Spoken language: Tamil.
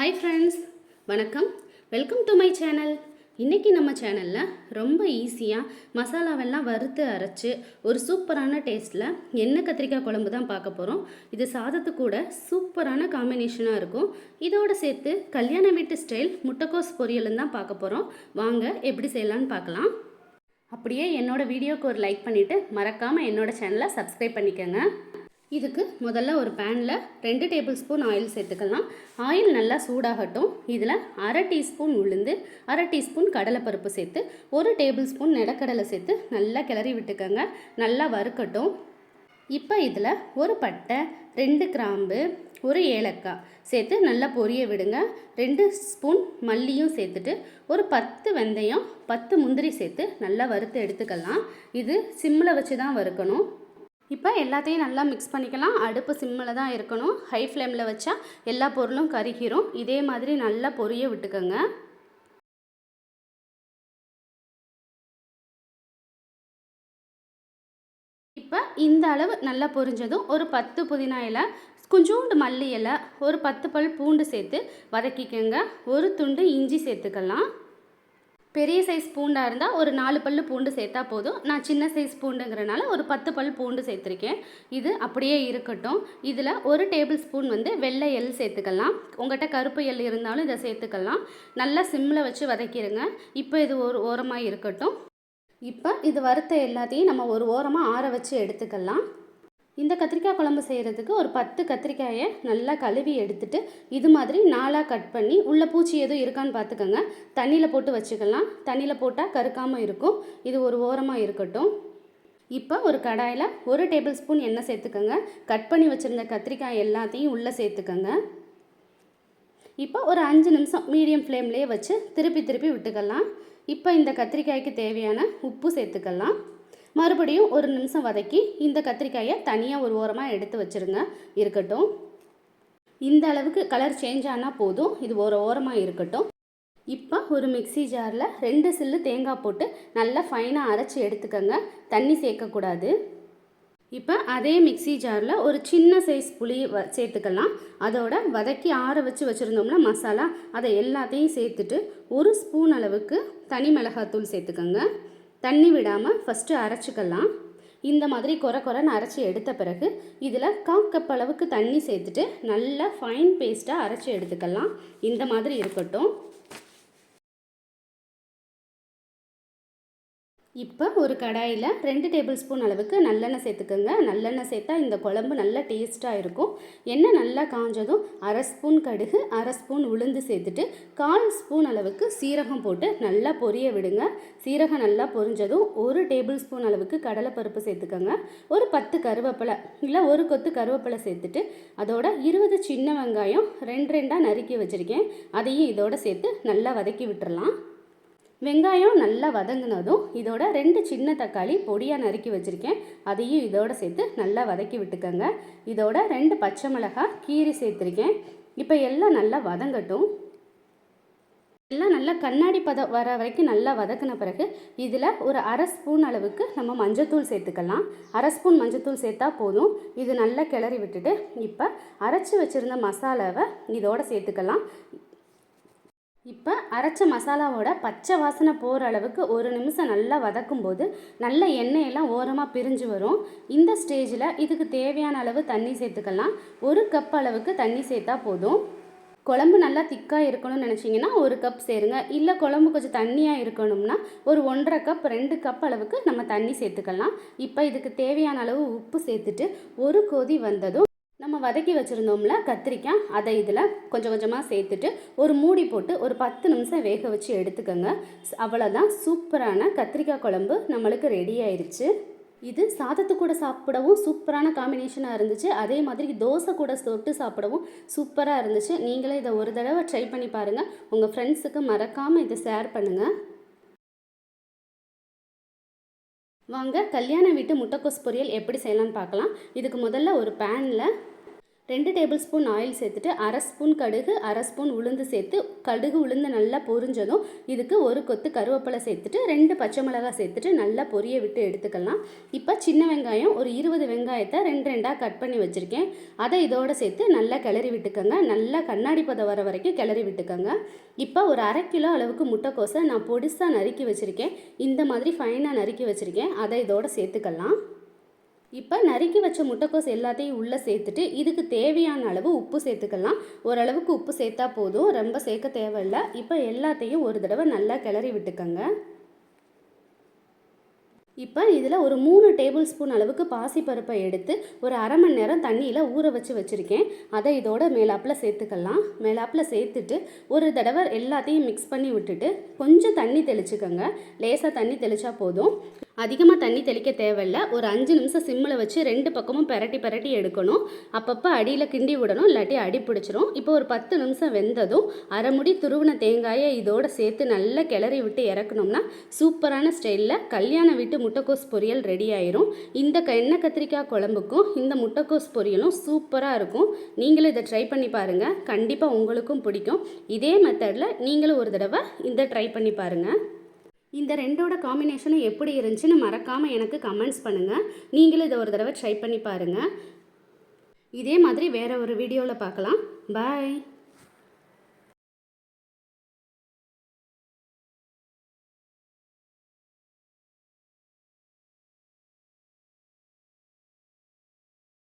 ஹாய் ஃப்ரெண்ட்ஸ், வணக்கம். Welcome to my channel. இன்றைக்கி நம்ம சேனலில் ரொம்ப ஈஸியாக மசாலாவெல்லாம் வறுத்து அரைச்சி ஒரு சூப்பரான டேஸ்ட்டில் எண்ணெய் கத்திரிக்காய் குழம்பு தான் பார்க்க போகிறோம். இது சாதத்து கூட சூப்பரான காம்பினேஷனாக இருக்கும். இதோடு சேர்த்து கல்யாண வீட்டு ஸ்டைல் முட்டைக்கோஸ் பொரியலும் தான் பார்க்க போகிறோம். வாங்க எப்படி செய்யலான்னு பார்க்கலாம். அப்படியே என்னோடய வீடியோவுக்கு ஒரு லைக் பண்ணிவிட்டு மறக்காமல் என்னோடய சேனலை சப்ஸ்கிரைப் பண்ணிக்கோங்க. இதுக்கு முதல்ல ஒரு பேனில் 2 டேபிள் ஸ்பூன் ஆயில் சேர்த்துக்கலாம். ஆயில் நல்லா சூடாகட்டும். இதில் 1/2 டீஸ்பூன் உளுந்து, 1/2 டீஸ்பூன் கடலைப்பருப்பு சேர்த்து 1 டேபிள் ஸ்பூன் நிலக்கடலை சேர்த்து நல்லா கிளறி விட்டுக்கோங்க. நல்லா வறுக்கட்டும். இப்போ இதில் ஒரு பட்டை, 2 கிராம்பு, ஒரு ஏலக்காய் சேர்த்து நல்லா பொரிய விடுங்க. 2 ஸ்பூன் மல்லியும் சேர்த்துட்டு ஒரு 10 வெந்தயம், 10 முந்திரி சேர்த்து நல்லா வறுத்து எடுத்துக்கலாம். இது சிம்மில் வச்சு தான் வறுக்கணும். இப்போ எல்லாத்தையும் நல்லா மிக்ஸ் பண்ணிக்கலாம். அடுப்பு சிம்மில் தான் இருக்கணும். ஹை ஃப்ளேமில் வச்சா எல்லா பொருளும் கருகிரும். இதே மாதிரி நல்லா பொரிய விட்டுக்கோங்க. இப்போ இந்த அளவு நல்லா பொரிஞ்சதும் ஒரு 10 புதினா இலை, கொஞ்சோண்டு மல்லி இலை, ஒரு 10 பல் பூண்டு சேர்த்து வதக்கிக்கோங்க. ஒரு துண்டு இஞ்சி சேர்த்துக்கலாம். பெரிய சைஸ் பூண்டாக இருந்தால் ஒரு 4 பல் பூண்டு சேர்த்தா போதும். நான் சின்ன சைஸ் பூண்டுங்கிறனால ஒரு 10 பல் பூண்டு சேர்த்துருக்கேன். இது அப்படியே இருக்கட்டும். இதில் ஒரு டேபிள் ஸ்பூன் வெள்ளை எள் சேர்த்துக்கலாம். உங்கள்கிட்ட கருப்பு எள் இருந்தாலும் இதை சேர்த்துக்கலாம். நல்லா சிம்மில் வச்சு வதக்கிடுங்க. இப்போ இது ஒரு ஓரமாக இருக்கட்டும். இப்போ இது வறுத்த எல்லாத்தையும் நம்ம ஒரு ஓரமாக ஆற வச்சு எடுத்துக்கலாம். இந்த கத்திரிக்காய் குழம்பு செய்கிறதுக்கு ஒரு 10 கத்திரிக்காயை நல்லா கழுவி எடுத்துட்டு இது மாதிரி 4ஆக கட் பண்ணி உள்ளே பூச்சி எதுவும் இருக்கான்னு பார்த்துக்கோங்க. தண்ணியில் போட்டு வச்சுக்கலாம். தண்ணியில் போட்டால் கருக்காமல் இருக்கும். இது ஒரு ஓரமாக இருக்கட்டும். இப்போ ஒரு கடாயில் 1 டேபிள் ஸ்பூன் எண்ணெய் சேர்த்துக்கோங்க. கட் பண்ணி வச்சுருந்த கத்திரிக்காய் எல்லாத்தையும் உள்ளே சேர்த்துக்கோங்க. இப்போ ஒரு 5 நிமிஷம் மீடியம் ஃப்ளேம்லேயே வச்சு திருப்பி விட்டுக்கலாம். இப்போ இந்த கத்திரிக்காய்க்கு தேவையான உப்பு சேர்த்துக்கலாம். மறுபடியும் ஒரு நிமிஷம் வதக்கி இந்த கத்திரிக்காயை தனியாக ஒரு ஓரமாக எடுத்து வச்சுருங்க. இருக்கட்டும். இந்த அளவுக்கு கலர் சேஞ்ச் ஆனால் போதும். இது ஒரு ஓரமாக இருக்கட்டும். இப்போ ஒரு மிக்ஸி ஜாரில் 2 சில்லு தேங்காய் போட்டு நல்லா ஃபைனாக அரைச்சி எடுத்துக்கோங்க. தண்ணி சேர்க்கக்கூடாது. இப்போ அதே மிக்ஸி ஜாரில் ஒரு சின்ன சைஸ் புளி சேர்த்துக்கலாம். அதோட வதக்கி ஆற வச்சுருந்தோம்னா மசாலா அதை எல்லாத்தையும் சேர்த்துட்டு 1 ஸ்பூன் அளவுக்கு தனி மிளகாத்தூள் சேர்த்துக்கோங்க. தண்ணி விடாமல் ஃபஸ்ட்டு அரைச்சிக்கலாம். இந்த மாதிரி கொரன்னு அரைச்சி எடுத்த பிறகு இதில் 1/4 கப் அளவுக்கு தண்ணி சேர்த்துட்டு நல்லா ஃபைன் பேஸ்ட்டாக அரைச்சி எடுத்துக்கலாம். இந்த மாதிரி இருக்கட்டும். இப்போ ஒரு கடாயில் 2 டேபிள் ஸ்பூன் அளவுக்கு நல்லெண்ணெய் சேர்த்துக்கோங்க. நல்லெண்ணெய் சேர்த்தா இந்த குழம்பு நல்லா டேஸ்ட்டாக இருக்கும். எண்ணெய் நல்லா காஞ்சதும் 1/2 ஸ்பூன் கடுகு, 1/2 ஸ்பூன் உளுந்து சேர்த்துட்டு 1/4 ஸ்பூன் அளவுக்கு சீரகம் போட்டு நல்லா பொரிய விடுங்க. சீரகம் நல்லா பொரிஞ்சதும் 1 டேபிள் ஸ்பூன் அளவுக்கு கடலைப்பருப்பு சேர்த்துக்கோங்க. ஒரு 10 கருவேப்பிலை இல்லை ஒரு கொத்து கருவேப்பிலை சேர்த்துட்டு அதோட 20 சின்ன வெங்காயம் 2 நறுக்கி வச்சுருக்கேன். அதையும் இதோட சேர்த்து நல்லா வதக்கி விட்டுறலாம். வெங்காயம் நல்லா வதங்கினதும் இதோட 2 சின்ன தக்காளி பொடியாக நறுக்கி வச்சுருக்கேன். அதையும் இதோட சேர்த்து நல்லா வதக்கி விட்டுக்கோங்க. இதோட 2 பச்சை மிளகாய் கீரி சேர்த்துருக்கேன். இப்போ எல்லாம் நல்லா வதங்கட்டும். எல்லாம் நல்லா கண்ணாடி பதம் வர வரைக்கும் நல்லா வதக்கின பிறகு இதில் ஒரு 1/2 ஸ்பூன் அளவுக்கு நம்ம மஞ்சத்தூள் சேர்த்துக்கலாம். 1/2 ஸ்பூன் மஞ்சத்தூள் சேர்த்தா போதும். இது நல்லா கிளறி விட்டுட்டு இப்போ அரைச்சி வச்சுருந்த மசாலாவை இதோட சேர்த்துக்கலாம். இப்போ அரைச்ச மசாலாவோட பச்சை வாசனை போகிற அளவுக்கு ஒரு நிமிஷம் நல்லா வதக்கும்போது நல்ல எண்ணெயெல்லாம் ஓரமாக பிரிஞ்சு வரும். இந்த ஸ்டேஜில் இதுக்கு தேவையான அளவு தண்ணி சேர்த்துக்கலாம். 1 கப் அளவுக்கு தண்ணி சேர்த்தா போதும். குழம்பு நல்லா திக்காக இருக்கணும்னு நினச்சிங்கன்னா 1 கப் சேருங்க. இல்லை குழம்பு கொஞ்சம் தண்ணியாக இருக்கணும்னா ஒரு 1/2 கப் 2 கப் அளவுக்கு நம்ம தண்ணி சேர்த்துக்கலாம். இப்போ இதுக்கு தேவையான அளவு உப்பு சேர்த்துட்டு ஒரு கொதி வந்ததும் நம்ம வதக்கி வச்சுருந்தோம்ல கத்திரிக்காய் அதை இதில் கொஞ்சமாக சேர்த்துட்டு ஒரு மூடி போட்டு ஒரு 10 நிமிஷம் வேக வச்சு எடுத்துக்கோங்க. அவ்வளோதான், சூப்பரான கத்திரிக்காய் குழம்பு நம்மளுக்கு ரெடி ஆயிடுச்சு. இது சாதத்து கூட சாப்பிடவும் சூப்பரான காம்பினேஷனாக இருந்துச்சு. அதே மாதிரி தோசை கூட தொட்டு சாப்பிடவும் சூப்பராக இருந்துச்சு. நீங்களே இதை ஒரு தடவை ட்ரை பண்ணி பாருங்கள். உங்கள் ஃப்ரெண்ட்ஸுக்கு மறக்காமல் இதை ஷேர் பண்ணுங்கள். வாங்க கல்யாண வீட்டு முட்டைக்கோஸ் பொரியல் எப்படி செய்யலான்னு பார்க்கலாம். இதுக்கு முதல்ல ஒரு பேனில் 2 டேபிள் ஸ்பூன் ஆயில் சேர்த்துட்டு அரை ஸ்பூன் கடுகு, அரை ஸ்பூன் உளுந்து சேர்த்து கடுகு உளுந்து நல்லா பொரிஞ்சதும் இதுக்கு ஒரு கொத்து கருவேப்பிலை சேர்த்துட்டு 2 பச்சை மிளகாய் சேர்த்துட்டு நல்லா பொரிய விட்டு எடுத்துக்கலாம். இப்போ சின்ன வெங்காயம் ஒரு 20 வெங்காயத்தை 2 கட் பண்ணி வச்சுருக்கேன். அதை இதோட சேர்த்து நல்லா கிளறி விட்டுக்கோங்க. நல்லா கண்ணாடி பதம் வர வரைக்கும் கிளறி விட்டுக்கோங்க. இப்போ ஒரு அரை கிலோ அளவுக்கு முட்டைக்கோஸை நான் பொடிசாக நறுக்கி வச்சுருக்கேன். இந்த மாதிரி ஃபைனாக நறுக்கி வச்சுருக்கேன். அதை இதோட சேர்த்துக்கலாம். இப்போ நறுக்கி வச்ச முட்டைக்கோஸ் எல்லாத்தையும் உள்ளே சேர்த்துட்டு இதுக்கு தேவையான அளவு உப்பு சேர்த்துக்கலாம். ஓரளவுக்கு உப்பு சேர்த்தா போதும், ரொம்ப சேர்க்க தேவையில்லை. இப்போ எல்லாத்தையும் ஒரு தடவை நல்லா கிளறி விட்டுக்கோங்க. இப்போ இதில் ஒரு 3 டேபிள் ஸ்பூன் அளவுக்கு பாசிப்பருப்பை எடுத்து ஒரு அரை மணி நேரம் தண்ணியில் ஊற வச்சுருக்கேன். அதை இதோட மேலாப்பில் சேர்த்துக்கலாம். மேலாப்பில் சேர்த்துட்டு ஒரு தடவை எல்லாத்தையும் மிக்ஸ் பண்ணி விட்டுட்டு கொஞ்சம் தண்ணி தெளிச்சுக்கோங்க. லேசாக தண்ணி தெளித்தா போதும், அதிகமாக தண்ணி தெளிக்க தேவையில்லை. ஒரு 5 நிமிஷம் சிம்மில் வச்சு 2 பக்கமும் பெரட்டி எடுக்கணும். அப்பப்போ அடியில் கிண்டி விடணும், இல்லாட்டி அடி பிடிச்சிரும். இப்போ ஒரு 10 நிமிஷம் வெந்ததும் அரை முடி துருவின தேங்காயை இதோடு சேர்த்து நல்லா கிளறி விட்டு இறக்கணும்னா சூப்பரான ஸ்டைலில் கல்யாண வீட்டு முட்டைக்கோஸ் பொரியல் ரெடி ஆயிரும். இந்த எண்ணெய் கத்திரிக்காய் குழம்புக்கும் இந்த முட்டைக்கோஸ் பொரியலும் சூப்பராக இருக்கும். நீங்களும் இதை ட்ரை பண்ணி பாருங்கள், கண்டிப்பாக உங்களுக்கும் பிடிக்கும். இதே மெத்தடில் நீங்களும் ஒரு தடவை இதை ட்ரை பண்ணி பாருங்கள். இந்த ரெண்டோட காம்பினேஷனும் எப்படி இருந்துச்சுன்னு மறக்காமல் எனக்கு கமெண்ட்ஸ் பண்ணுங்கள். நீங்களும் இதை ஒரு தடவை ட்ரை பண்ணி பாருங்கள். இதே மாதிரி வேறு ஒரு வீடியோவில் பார்க்கலாம். பாய்.